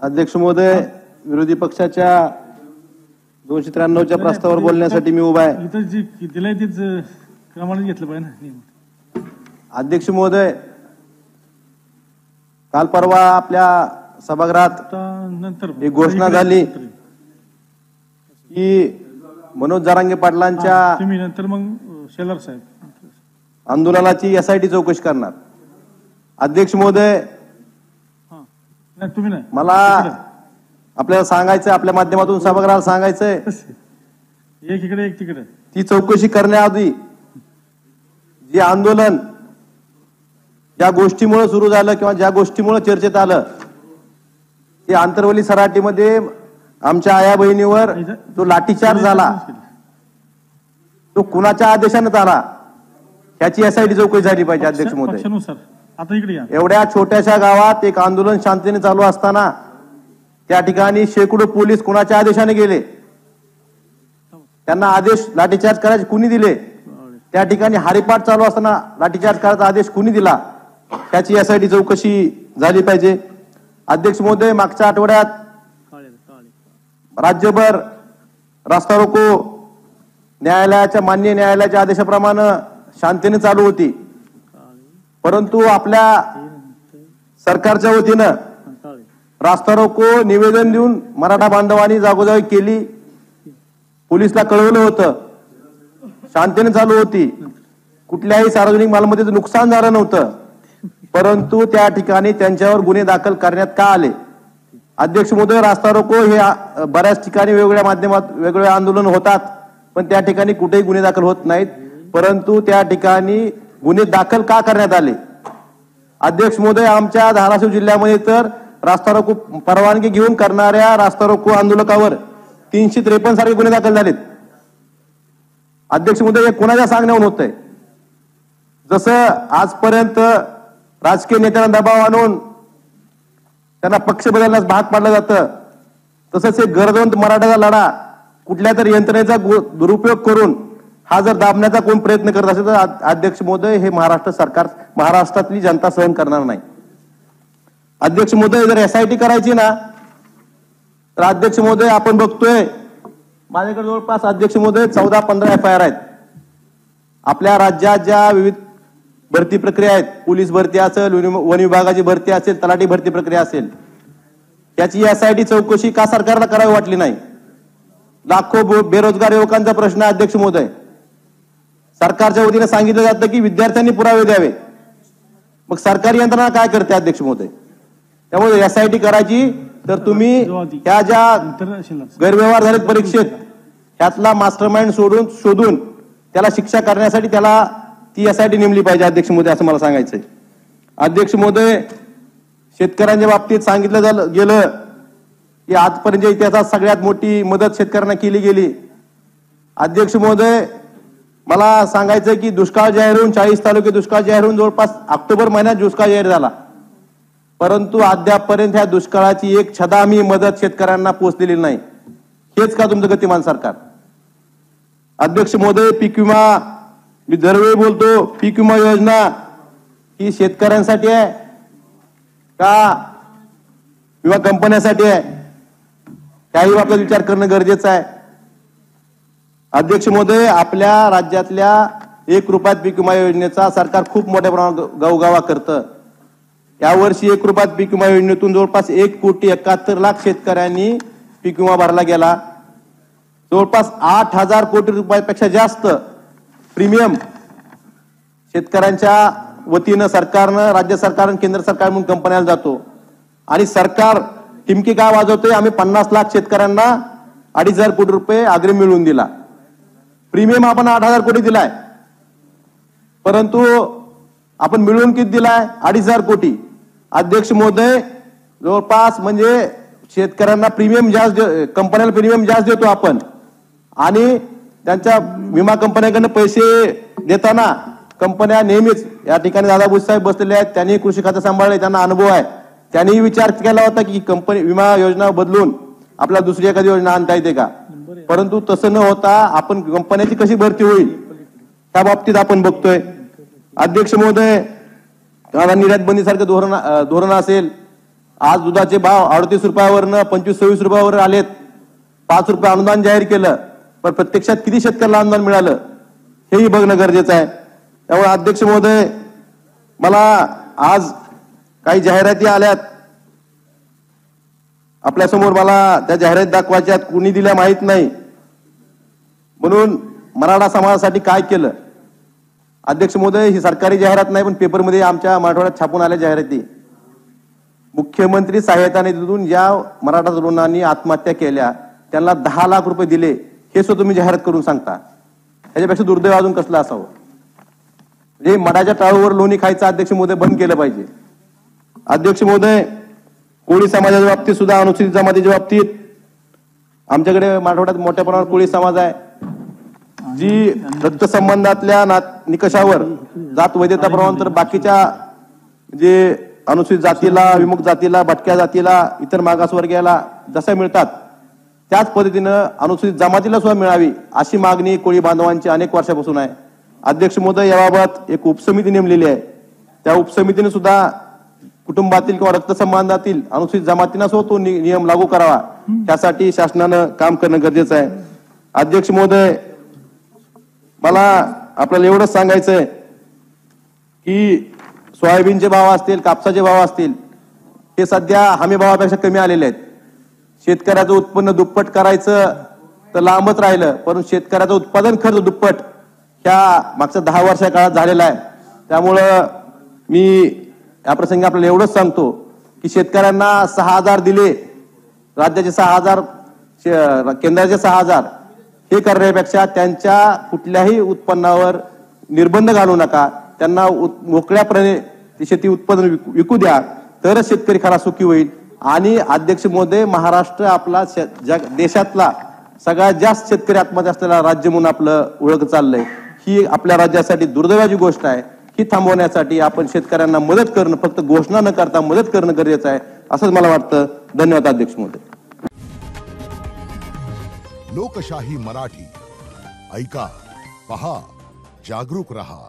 अध्यक्ष महोदय, विरोधी पक्षाच्या 293च्या प्रस्तावावर बोलण्यासाठी मी उभा आहे. इथं जी दिलंय तीच क्रमाने घेतलं पाहिजे ना. अध्यक्ष महोदय, काल परवा आपल्या सभागृहात नंतर एक घोषणा झाली की मनोज जरांगे पाटलांच्या तुम्ही नंतर मग शेलार साहेब आंदोलनाची एसआयटी चौकशी करणार. अध्यक्ष महोदय, नाही तुम्ही नाही, मला आपल्याला सांगायचं, आपल्या माध्यमातून सभागृहाला सांगायचंय, एक इकडे एक तिकडे, ती चौकशी करण्याआधी जे आंदोलन ज्या गोष्टीमुळे सुरू झालं किंवा ज्या गोष्टीमुळे चर्चेत आलं ते आंतरवली सराटीमध्ये आमच्या आया बहिणीवर जो लाठीचार्ज झाला तो कुणाच्या आदेशाने झाला याची एसआयटी चौकशी झाली पाहिजे. अध्यक्ष महोदय, आता इकडे या. एवढ्या छोट्याशा गावात एक आंदोलन शांततेने चालू असताना त्या ठिकाणी शेकडो पोलीस कुणाच्या आदेशाने गेले, त्यांना आदेश लाठीचार्ज करायचे कुणी दिले, त्या ठिकाणी हरिपाठ चालू असताना लाठीचार्ज करायचा आदेश कुणी दिला त्याची एसआयटी चौकशी झाली पाहिजे. अध्यक्ष महोदय, मागच्या आठवड्यात राज्यभर रास्ता रोको न्यायालयाच्या माननीय न्यायालयाच्या आदेशाप्रमाणे शांततेने चालू होती, परंतु आपल्या सरकारच्या वतीनं रास्ता रोको निवेदन देऊन मराठा बांधवांनी जागोजागी केली, पोलिसला कळवलं होतं, शांततेने चालू होती, कुठल्याही सार्वजनिक मालमत्तेचं नुकसान झालं नव्हतं, परंतु त्या ठिकाणी त्यांच्यावर गुन्हे दाखल करण्यात का आले? अध्यक्ष महोदय, रास्ता रोको हे बऱ्याच ठिकाणी वेगवेगळ्या माध्यमात वेगवेगळे आंदोलन होतात, पण त्या ठिकाणी कुठेही गुन्हे दाखल होत नाहीत, परंतु त्या ठिकाणी गुन्हे दाखल का करण्यात आले? अध्यक्ष महोदय, आमच्या धाराशिव जिल्ह्यामध्ये तर रास्ता रोको परवानगी घेऊन करणाऱ्या रास्ता रोको आंदोलकावर 353 सारखे गुन्हे दाखल झालेत. अध्यक्ष महोदय, हे कोणाच्या सांगण्यावरून होत आहे? जसं आजपर्यंत राजकीय नेत्यांना दबाव आणून त्यांना पक्ष बदलण्यास भाग पाडलं जातं, तसंच एक गरजवंत मराठ्याचा लढा कुठल्या तरी यंत्रणेचा दुरुपयोग करून हा जर दाबण्याचा कोण प्रयत्न करत असेल तर अध्यक्ष महोदय, हे महाराष्ट्र सरकार, महाराष्ट्रातली जनता सहन करणार नाही. अध्यक्ष महोदय, जर एसआयटी करायची ना तर अध्यक्ष महोदय आपण बघतोय माझ्याकडे जवळपास अध्यक्ष महोदय 14-15 FIR आहेत. आपल्या राज्यात ज्या विविध भरती प्रक्रिया आहेत, पोलीस भरती असेल, वन विभागाची भरती असेल, तलाठी भरती प्रक्रिया असेल, याची एसआयटी चौकशी का सरकारला करावी वाटली नाही? लाखो बेरोजगार युवकांचा प्रश्न आहे. अध्यक्ष महोदय, सरकारच्या वतीने सांगितलं जातं की विद्यार्थ्यांनी पुरावे द्यावे, मग सरकारी यंत्रणा काय करते? अध्यक्ष महोदय, त्यामुळे एसआयटी करायची तर तुम्ही त्या ज्या गैरव्यवहार झालेत परीक्षेत त्यातला मास्टरमाइंड शोधून त्याला शिक्षा करण्यासाठी त्याला ती एसआयटी नेमली पाहिजे. अध्यक्ष महोदय, असं मला सांगायचंय. अध्यक्ष महोदय, शेतकऱ्यांच्या बाबतीत सांगितलं गेलं की आजपर्यंत इतिहासात सगळ्यात मोठी मदत शेतकऱ्यांना केली गेली. अध्यक्ष महोदय, मला सांगायचंय की दुष्काळ जाहीर होऊन 40 तालुके दुष्काळ जाहीर होऊन जवळपास ऑक्टोबर महिन्यात दुष्काळ जाहीर झाला, परंतु अद्यापपर्यंत ह्या दुष्काळाची एक छदामी मदत शेतकऱ्यांना पोहोचलेली नाही. हेच का तुमचं गतिमान सरकार? अध्यक्ष महोदय, पीक विमा, मी दरवेळी बोलतो, पीक विमा योजना ही शेतकऱ्यांसाठी आहे का विमा कंपन्यांसाठी आहे? त्याही बाबतीत विचार करणं गरजेचं आहे. अध्यक्ष महोदय, आपल्या राज्यातल्या 1 रुपयात पीक विमा योजनेचा सरकार खूप मोठ्या प्रमाणात गवगावा करतं. यावर्षी 1 रुपयात पीक विमा योजनेतून जवळपास 1,71,00,000 शेतकऱ्यांनी पीक विमा भरला गेला. जवळपास 8,000 कोटी रुपयापेक्षा जास्त प्रीमियम शेतकऱ्यांच्या वतीनं सरकारनं, राज्य सरकारनं, केंद्र सरकार म्हणून कंपन्याला जातो आणि सरकार टिमकी काय वाजवतोय? आम्ही 50 लाख शेतकऱ्यांना 2,500 कोटी रुपये अग्रिम मिळवून दिला. प्रीमियम आपण 8,000 कोटी दिलाय, परंतु आपण मिळवून किती दिलाय? 2,500 कोटी. अध्यक्ष महोदय, जवळपास म्हणजे शेतकऱ्यांना प्रीमियम जास्त, कंपन्याला प्रीमियम जास्त देतो आपण आणि त्यांच्या विमा कंपन्यांकडून पैसे देताना कंपन्या नेहमीच, या ठिकाणी दादा भुसे साहेब बसलेले आहेत, त्यांनी कृषी खातं सांभाळले, त्यांना अनुभव आहे, त्यांनी विचार केला होता की कंपनी विमा योजना बदलून आपल्याला दुसरी एखादी योजना आणता येते का, परंतु तसं न होता आपण कंपन्याची कशी भरती होईल त्या बाबतीत आपण बघतोय. अध्यक्ष महोदय, निर्यात बंदी सारखं धोरण असेल आज दुधाचे भाव 38 रुपयावरनं 25-26 रुपयावर आलेत. 5 रुपये अनुदान जाहीर केलं, पण प्रत्यक्षात किती शेतकऱ्याला अनुदान मिळालं हेही बघणं गरजेचं आहे. त्यामुळे अध्यक्ष महोदय, मला आज काही जाहिराती आल्यात आपल्यासमोर, मला त्या जाहिराती दाखवायच्यात, कुणी दिल्या माहीत नाही. म्हणून मराठा समाजासाठी काय केलं अध्यक्ष महोदय, ही सरकारी जाहिरात नाही, पण पेपरमध्ये आमच्या मराठवाड्यात छापून आल्या जाहिराती. मुख्यमंत्री सहायता निधीतून ज्या मराठा तरुणांनी आत्महत्या केल्या त्यांना 10 लाख रुपये दिले, हे सुद्धा तुम्ही जाहिरात करून सांगता. ह्याच्यापेक्षा दुर्दैव अजून कसलं असावं. म्हणजे मडाच्या टाळूवर लोणी खायचं अध्यक्ष महोदय बंद केलं पाहिजे. अध्यक्ष महोदय, कोळी समाजाच्या बाबतीत सुद्धा, अनुसूचित जमातीच्या बाबतीत आमच्याकडे मराठवाड्यात मोठ्या प्रमाणात कोळी समाज आहे, जी रक्तसंबंधातल्या निकषावर जात वैधता प्रमाण तर बाकीच्या जे अनुसूचित जातीला, विमुक्त जातीला, भटक्या जातीला, इतर मागासवर्गीयाला जशा मिळतात त्याच पद्धतीनं अनुसूचित जमातीला सुद्धा मिळावी अशी मागणी कोळी बांधवांची अनेक वर्षापासून आहे. अध्यक्ष महोदय, याबाबत एक उपसमिती नेमलेली आहे. त्या उपसमितीने सुद्धा कुटुंबातील किंवा रक्तसंबंधातील अनुसूचित जमातींना सुद्धा तो नियम लागू करावा, त्यासाठी शासनानं काम करणं गरजेचं आहे. अध्यक्ष महोदय, मला आपल्याला एवढंच सांगायचंय की सोयाबीनचे भाव असतील, कापसाचे भाव असतील, हे सध्या हमी भावापेक्षा कमी आलेले आहेत. शेतकऱ्याचं उत्पन्न दुप्पट करायचं तर लांबच राहिलं, परंतु शेतकऱ्याचं उत्पादन खर्च दुप्पट ह्या मागच्या 10 वर्षा काळात झालेला आहे. त्यामुळं मी या प्रसंगी आपल्याला एवढंच सांगतो की शेतकऱ्यांना 6,000 दिले, राज्याचे 6,000, केंद्राचे 6,000, हे करण्यापेक्षा त्यांच्या कुठल्याही उत्पन्नावर निर्बंध घालू नका. त्यांना मोकळ्यापणे शेती उत्पादन विकू द्या, तरच शेतकरी खरा सुखी होईल. आणि अध्यक्ष महोदय, महाराष्ट्र आपला देशातला सगळ्यात जास्त शेतकरी आत्महत्या असलेला राज्य म्हणून आपलं ओळख चाललंय. ही आपल्या राज्यासाठी दुर्दैवाची गोष्ट आहे. ही थांबवण्यासाठी आपण शेतकऱ्यांना मदत करणं, फक्त घोषणा न करता मदत करणं गरजेचं आहे, असंच मला वाटतं. धन्यवाद अध्यक्ष महोदय. लोकशाही मराठी ऐका, पहा, जागरूक रहा.